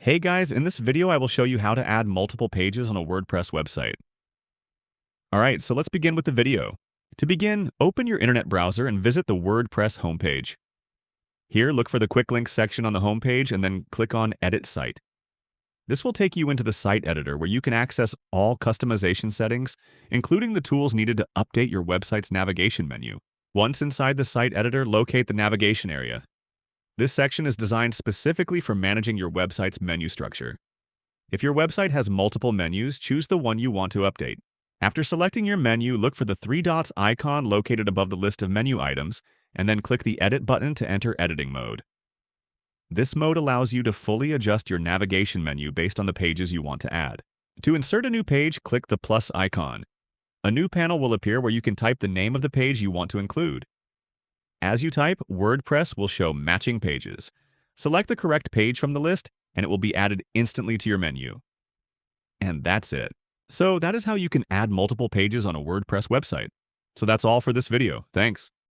Hey guys, in this video I will show you how to add multiple pages on a WordPress website. Alright, so let's begin with the video. To begin, open your internet browser and visit the WordPress homepage. Here, look for the Quick Links section on the homepage and then click on Edit Site. This will take you into the site editor where you can access all customization settings, including the tools needed to update your website's navigation menu. Once inside the site editor, locate the navigation area. This section is designed specifically for managing your website's menu structure. If your website has multiple menus, choose the one you want to update. After selecting your menu, look for the three dots icon located above the list of menu items, and then click the Edit button to enter editing mode. This mode allows you to fully adjust your navigation menu based on the pages you want to add. To insert a new page, click the plus icon. A new panel will appear where you can type the name of the page you want to include. As you type, WordPress will show matching pages. Select the correct page from the list, and it will be added instantly to your menu. And that's it. So that is how you can add multiple pages on a WordPress website. So that's all for this video. Thanks.